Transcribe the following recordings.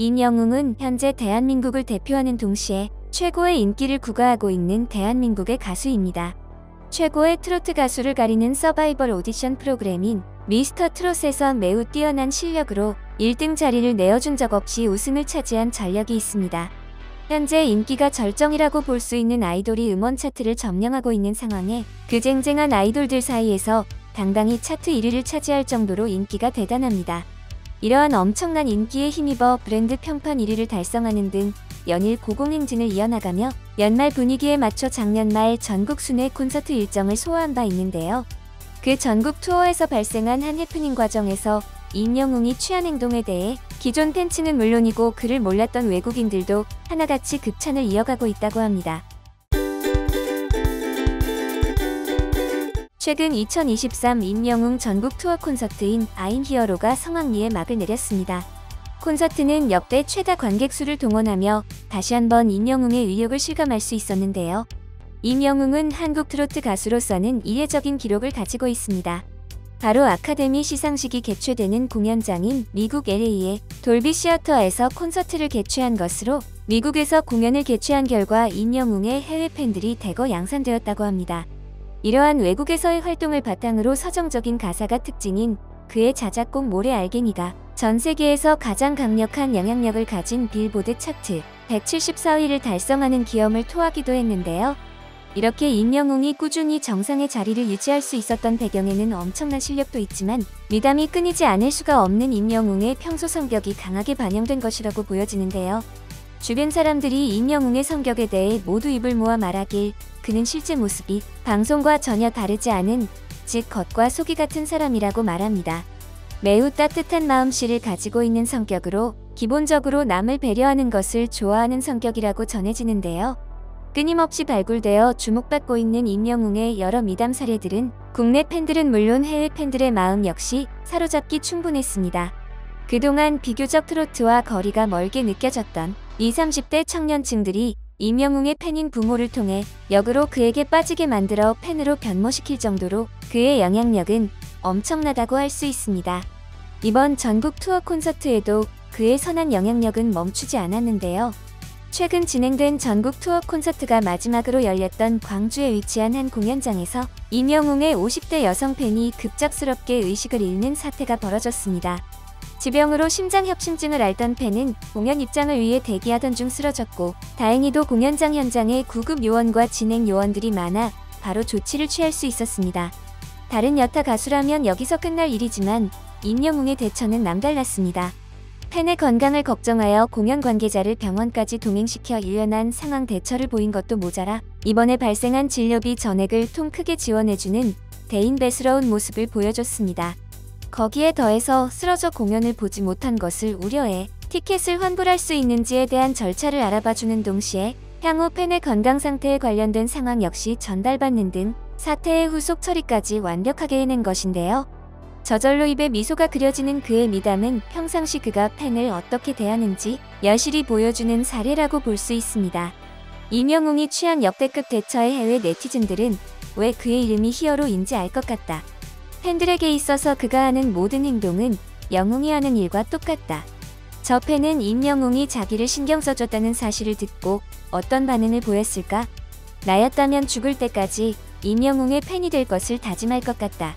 임영웅은 현재 대한민국을 대표하는 동시에 최고의 인기를 구가하고 있는 대한민국의 가수입니다. 최고의 트로트 가수를 가리는 서바이벌 오디션 프로그램인 미스터 트롯에서 매우 뛰어난 실력으로 1등 자리를 내어준 적 없이 우승을 차지한 전력이 있습니다. 현재 인기가 절정이라고 볼 수 있는 아이돌이 음원 차트를 점령하고 있는 상황에 그 쟁쟁한 아이돌들 사이에서 당당히 차트 1위를 차지할 정도로 인기가 대단합니다. 이러한 엄청난 인기에 힘입어 브랜드 평판 1위를 달성하는 등 연일 고공행진을 이어나가며 연말 분위기에 맞춰 작년 말 전국 순회 콘서트 일정을 소화한 바 있는데요. 그 전국 투어에서 발생한 한 해프닝 과정에서 임영웅이 취한 행동에 대해 기존 팬층은 물론이고 그를 몰랐던 외국인들도 하나같이 극찬을 이어가고 있다고 합니다. 최근 2023 임영웅 전국 투어 콘서트인 I'm Hero가 성황리에 막을 내렸습니다. 콘서트는 역대 최다 관객 수를 동원하며 다시 한번 임영웅의 위력을 실감할 수 있었는데요. 임영웅은 한국 트로트 가수로서는 이례적인 기록을 가지고 있습니다. 바로 아카데미 시상식이 개최되는 공연장인 미국 LA의 돌비 시어터에서 콘서트를 개최한 것으로 미국에서 공연을 개최한 결과 임영웅의 해외 팬들이 대거 양산되었다고 합니다. 이러한 외국에서의 활동을 바탕으로 서정적인 가사가 특징인 그의 자작곡 모래알갱이가 전 세계에서 가장 강력한 영향력을 가진 빌보드 차트 174위를 달성하는 기염을 토하기도 했는데요. 이렇게 임영웅이 꾸준히 정상의 자리를 유지할 수 있었던 배경에는 엄청난 실력도 있지만 미담이 끊이지 않을 수가 없는 임영웅의 평소 성격이 강하게 반영된 것이라고 보여지는데요. 주변 사람들이 임영웅의 성격에 대해 모두 입을 모아 말하길 그는 실제 모습이 방송과 전혀 다르지 않은 즉 겉과 속이 같은 사람이라고 말합니다. 매우 따뜻한 마음씨를 가지고 있는 성격으로 기본적으로 남을 배려하는 것을 좋아하는 성격이라고 전해지는데요. 끊임없이 발굴되어 주목받고 있는 임영웅의 여러 미담 사례들은 국내 팬들은 물론 해외 팬들의 마음 역시 사로잡기 충분했습니다. 그동안 비교적 트로트와 거리가 멀게 느껴졌던 20, 30대 청년층들이 임영웅의 팬인 부모를 통해 역으로 그에게 빠지게 만들어 팬으로 변모시킬 정도로 그의 영향력은 엄청나다고 할 수 있습니다. 이번 전국 투어 콘서트에도 그의 선한 영향력은 멈추지 않았는데요. 최근 진행된 전국 투어 콘서트가 마지막으로 열렸던 광주에 위치한 한 공연장에서 임영웅의 50대 여성 팬이 급작스럽게 의식을 잃는 사태가 벌어졌습니다. 지병으로 심장협심증을 앓던 팬은 공연 입장을 위해 대기하던 중 쓰러졌고 다행히도 공연장 현장에 구급 요원과 진행 요원들이 많아 바로 조치를 취할 수 있었습니다. 다른 여타 가수라면 여기서 끝날 일이지만 임영웅의 대처는 남달랐습니다. 팬의 건강을 걱정하여 공연 관계자를 병원까지 동행시켜 일련한 상황 대처를 보인 것도 모자라 이번에 발생한 진료비 전액을 통 크게 지원해주는 대인배스러운 모습을 보여줬습니다. 거기에 더해서 쓰러져 공연을 보지 못한 것을 우려해 티켓을 환불할 수 있는지에 대한 절차를 알아봐주는 동시에 향후 팬의 건강 상태에 관련된 상황 역시 전달받는 등 사태의 후속 처리까지 완벽하게 해낸 것인데요. 저절로 입에 미소가 그려지는 그의 미담은 평상시 그가 팬을 어떻게 대하는지 여실히 보여주는 사례라고 볼 수 있습니다. 임영웅이 취한 역대급 대처에 해외 네티즌들은 왜 그의 이름이 히어로인지 알 것 같다. 팬들에게 있어서 그가 하는 모든 행동은 영웅이 하는 일과 똑같다. 저 팬은 임영웅이 자기를 신경 써줬다는 사실을 듣고 어떤 반응을 보였을까? 나였다면 죽을 때까지 임영웅의 팬이 될 것을 다짐할 것 같다.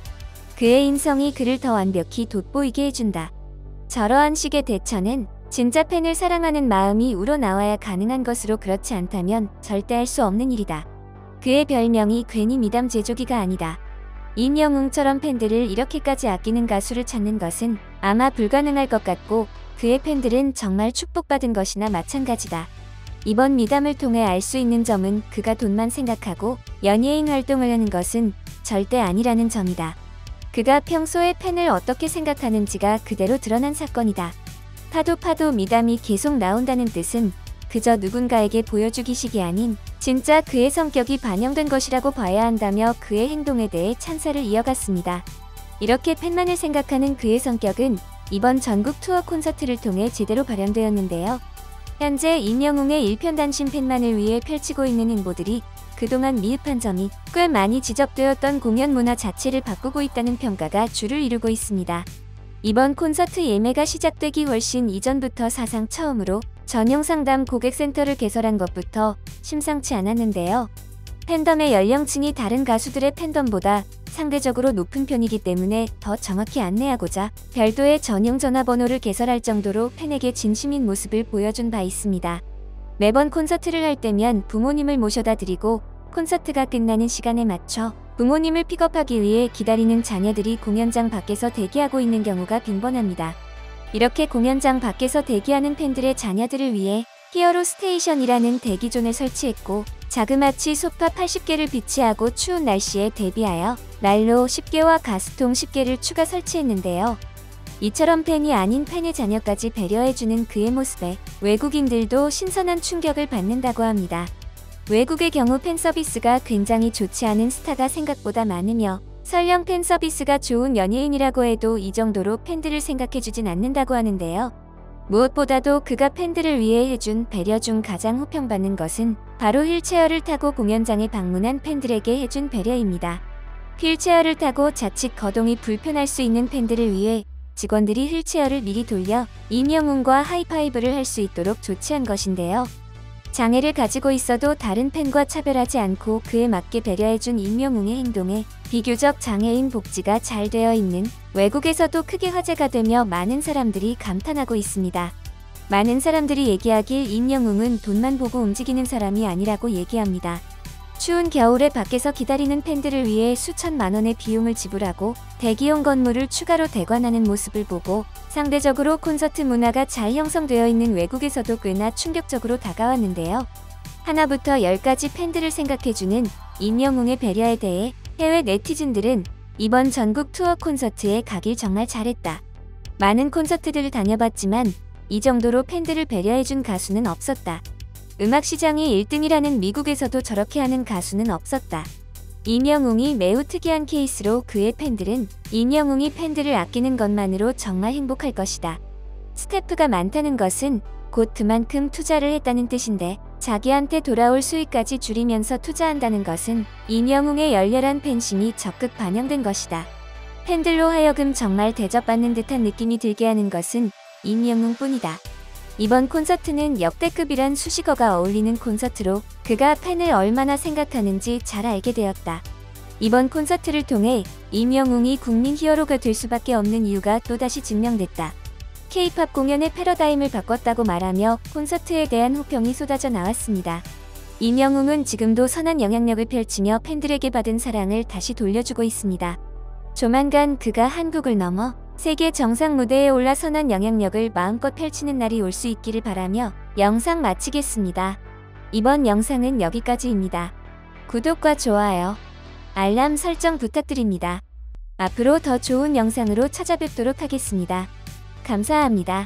그의 인성이 그를 더 완벽히 돋보이게 해준다. 저러한 식의 대처는 진짜 팬을 사랑하는 마음이 우러나와야 가능한 것으로 그렇지 않다면 절대 할 수 없는 일이다. 그의 별명이 괜히 미담 제조기가 아니다. 임영웅처럼 팬들을 이렇게까지 아끼는 가수를 찾는 것은 아마 불가능할 것 같고 그의 팬들은 정말 축복받은 것이나 마찬가지다. 이번 미담을 통해 알 수 있는 점은 그가 돈만 생각하고 연예인 활동을 하는 것은 절대 아니라는 점이다. 그가 평소에 팬을 어떻게 생각하는지가 그대로 드러난 사건이다. 파도 미담이 계속 나온다는 뜻은 그저 누군가에게 보여주기식이 아닌 진짜 그의 성격이 반영된 것이라고 봐야 한다며 그의 행동에 대해 찬사를 이어갔습니다. 이렇게 팬만을 생각하는 그의 성격은 이번 전국 투어 콘서트를 통해 제대로 발현되었는데요. 현재 임영웅의 일편단심 팬만을 위해 펼치고 있는 행보들이 그동안 미흡한 점이 꽤 많이 지적되었던 공연 문화 자체를 바꾸고 있다는 평가가 주를 이루고 있습니다. 이번 콘서트 예매가 시작되기 훨씬 이전부터 사상 처음으로 전용 상담 고객센터를 개설한 것부터 심상치 않았는데요. 팬덤의 연령층이 다른 가수들의 팬덤보다 상대적으로 높은 편이기 때문에 더 정확히 안내하고자 별도의 전용 전화번호를 개설할 정도로 팬에게 진심인 모습을 보여준 바 있습니다. 매번 콘서트를 할 때면 부모님을 모셔다 드리고 콘서트가 끝나는 시간에 맞춰 부모님을 픽업하기 위해 기다리는 자녀들이 공연장 밖에서 대기하고 있는 경우가 빈번합니다. 이렇게 공연장 밖에서 대기하는 팬들의 자녀들을 위해 히어로 스테이션이라는 대기존을 설치했고 자그마치 소파 80개를 비치하고 추운 날씨에 대비하여 난로 10개와 가스통 10개를 추가 설치했는데요. 이처럼 팬이 아닌 팬의 자녀까지 배려해주는 그의 모습에 외국인들도 신선한 충격을 받는다고 합니다. 외국의 경우 팬 서비스가 굉장히 좋지 않은 스타가 생각보다 많으며 설령 팬 서비스가 좋은 연예인이라고 해도 이 정도로 팬들을 생각해주진 않는다고 하는데요. 무엇보다도 그가 팬들을 위해 해준 배려 중 가장 호평받는 것은 바로 휠체어를 타고 공연장에 방문한 팬들에게 해준 배려입니다. 휠체어를 타고 자칫 거동이 불편할 수 있는 팬들을 위해 직원들이 휠체어를 미리 돌려 임영웅과 하이파이브를 할 수 있도록 조치한 것인데요. 장애를 가지고 있어도 다른 팬과 차별하지 않고 그에 맞게 배려해준 임영웅의 행동에 비교적 장애인 복지가 잘 되어 있는 외국에서도 크게 화제가 되며 많은 사람들이 감탄하고 있습니다. 많은 사람들이 얘기하길 임영웅은 돈만 보고 움직이는 사람이 아니라고 얘기합니다. 추운 겨울에 밖에서 기다리는 팬들을 위해 수천만 원의 비용을 지불하고 대기용 건물을 추가로 대관하는 모습을 보고 상대적으로 콘서트 문화가 잘 형성되어 있는 외국에서도 꽤나 충격적으로 다가왔는데요. 하나부터 열까지 팬들을 생각해주는 임영웅의 배려에 대해 해외 네티즌들은 이번 전국 투어 콘서트에 가길 정말 잘했다. 많은 콘서트들을 다녀봤지만 이 정도로 팬들을 배려해준 가수는 없었다. 음악 시장이 1등이라는 미국에서도 저렇게 하는 가수는 없었다. 임영웅이 매우 특이한 케이스로 그의 팬들은 임영웅이 팬들을 아끼는 것만으로 정말 행복할 것이다. 스태프가 많다는 것은 곧 그만큼 투자를 했다는 뜻인데 자기한테 돌아올 수익까지 줄이면서 투자한다는 것은 임영웅의 열렬한 팬심이 적극 반영된 것이다. 팬들로 하여금 정말 대접받는 듯한 느낌이 들게 하는 것은 임영웅뿐이다. 이번 콘서트는 역대급이란 수식어가 어울리는 콘서트로 그가 팬을 얼마나 생각하는지 잘 알게 되었다. 이번 콘서트를 통해 임영웅이 국민 히어로가 될 수밖에 없는 이유가 또다시 증명됐다. K-팝 공연의 패러다임을 바꿨다고 말하며 콘서트에 대한 호평이 쏟아져 나왔습니다. 임영웅은 지금도 선한 영향력을 펼치며 팬들에게 받은 사랑을 다시 돌려주고 있습니다. 조만간 그가 한국을 넘어 세계 정상 무대에 올라 선한 영향력을 마음껏 펼치는 날이 올 수 있기를 바라며 영상 마치겠습니다. 이번 영상은 여기까지입니다. 구독과 좋아요, 알람 설정 부탁드립니다. 앞으로 더 좋은 영상으로 찾아뵙도록 하겠습니다. 감사합니다.